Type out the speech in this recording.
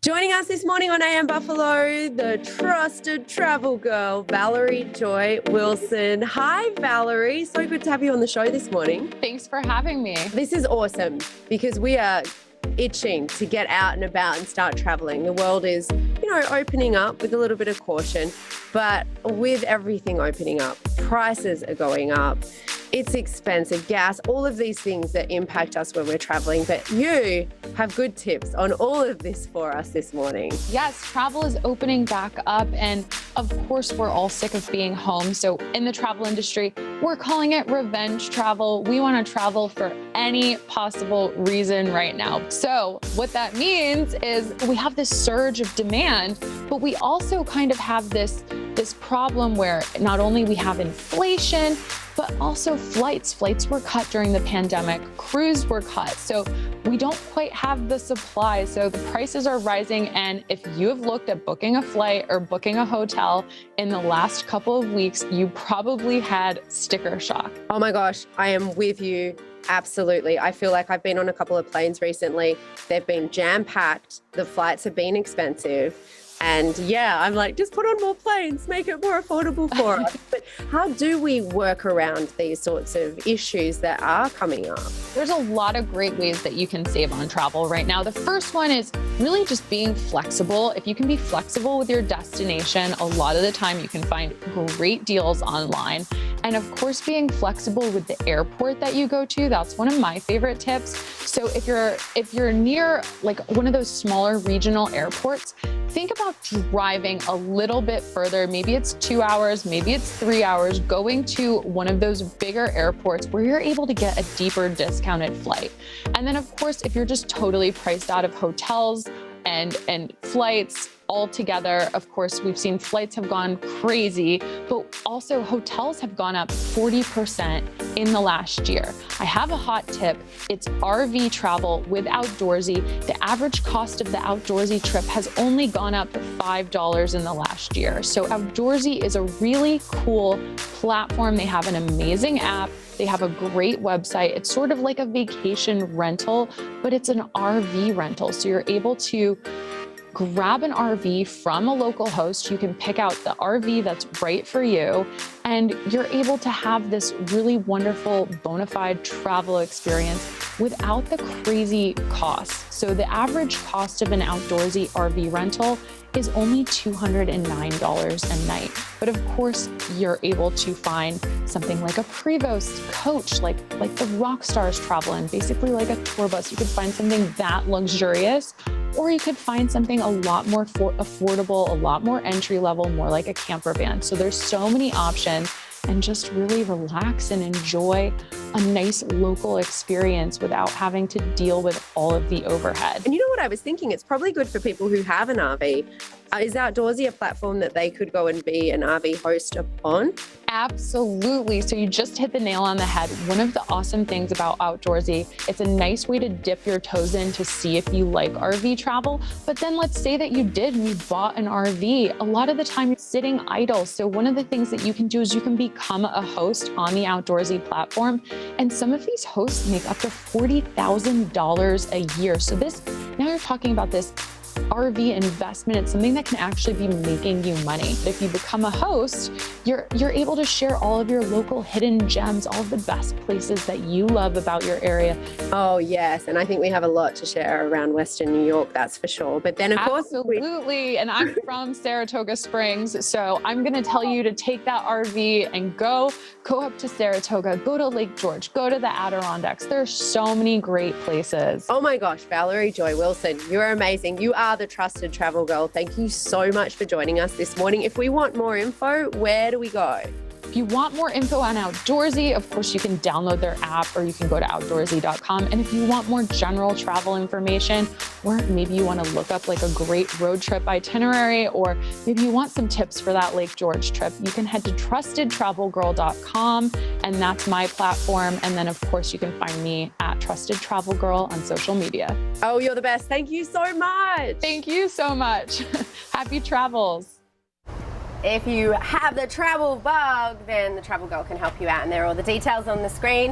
Joining us this morning on AM Buffalo, the trusted travel girl, Valerie Joy Wilson. Hi, Valerie. So good to have you on the show this morning. Thanks for having me. This is awesome because we are itching to get out and about and start traveling. The world is, opening up with a little bit of caution, but with everything opening up, prices are going up. It's expensive, gas, all of these things that impact us when we're traveling. But you have good tips on all of this for us this morning. Yes, travel is opening back up. And of course, we're all sick of being home. So in the travel industry, we're calling it revenge travel. We want to travel for any possible reason right now. So what that means is we have this surge of demand, but we also kind of have this problem where not only we have inflation, but also flights. Flights were cut during the pandemic, cruise were cut. So we don't quite have the supply. So the prices are rising. And if you have looked at booking a flight or booking a hotel in the last couple of weeks, you probably had sticker shock. Oh my gosh, I am with you. Absolutely. I feel like I've been on a couple of planes recently. They've been jam-packed. The flights have been expensive. And yeah, I'm like, just put on more planes, make it more affordable for us. But how do we work around these sorts of issues that are coming up? There's a lot of great ways that you can save on travel right now. The first one is really just being flexible. If you can be flexible with your destination, a lot of the time you can find great deals online. And of course, being flexible with the airport that you go to, that's one of my favorite tips. So if you're near like one of those smaller regional airports, think about driving a little bit further. Maybe it's 2 hours, maybe it's 3 hours, going to one of those bigger airports where you're able to get a deeper discounted flight. And then of course, if you're just totally priced out of hotels and flights altogether, of course, we've seen flights have gone crazy, but also hotels have gone up 40% in the last year. I have a hot tip. It's RV travel with Outdoorsy. The average cost of the Outdoorsy trip has only gone up $5 in the last year. So Outdoorsy is a really cool platform. They have an amazing app. They have a great website. It's sort of like a vacation rental, but it's an RV rental. So you're able to grab an RV from a local host. You can pick out the RV that's right for you, and you're able to have this really wonderful bona fide travel experience without the crazy costs. So the average cost of an Outdoorsy RV rental is only $209 a night. But of course, you're able to find something like a Prevost coach, like the rock stars travel in, basically like a tour bus. You could find something that luxurious, or you could find something a lot more affordable, a lot more entry level, more like a camper van. So there's so many options, and just really relax and enjoy a nice local experience without having to deal with all of the overhead. And you know what I was thinking? It's probably good for people who have an RV. Is Outdoorsy a platform that they could go and be an RV host upon? Absolutely. So you just hit the nail on the head. One of the awesome things about Outdoorsy, it's a nice way to dip your toes in to see if you like RV travel. But then let's say that you did and you bought an RV. A lot of the time you're sitting idle. So one of the things that you can do is you can become a host on the Outdoorsy platform. And some of these hosts make up to $40,000 a year. So now you're talking about this RV investment. It's something that can actually be making you money. If you become a host, you're able to share all of your local hidden gems, all of the best places that you love about your area. Oh yes, and I think we have a lot to share around Western New York, that's for sure. But then of course, absolutely. And I'm from Saratoga Springs, so I'm going to tell you to take that RV and go up to Saratoga, go to Lake George, go to the Adirondacks. There's so many great places. Oh my gosh, Valerie Joy Wilson, you're amazing. You are the trusted travel girl. Thank you so much for joining us this morning. If we want more info, where do we go? If you want more info on Outdoorsy, of course, you can download their app or you can go to outdoorsy.com. And if you want more general travel information, or maybe you want to look up like a great road trip itinerary, or maybe you want some tips for that Lake George trip, you can head to trustedtravelgirl.com, and that's my platform. And then of course, you can find me at Trusted Travel Girl on social media. Oh, you're the best. Thank you so much. Thank you so much. Happy travels. If you have the travel bug, then the travel girl can help you out, and there are all the details on the screen.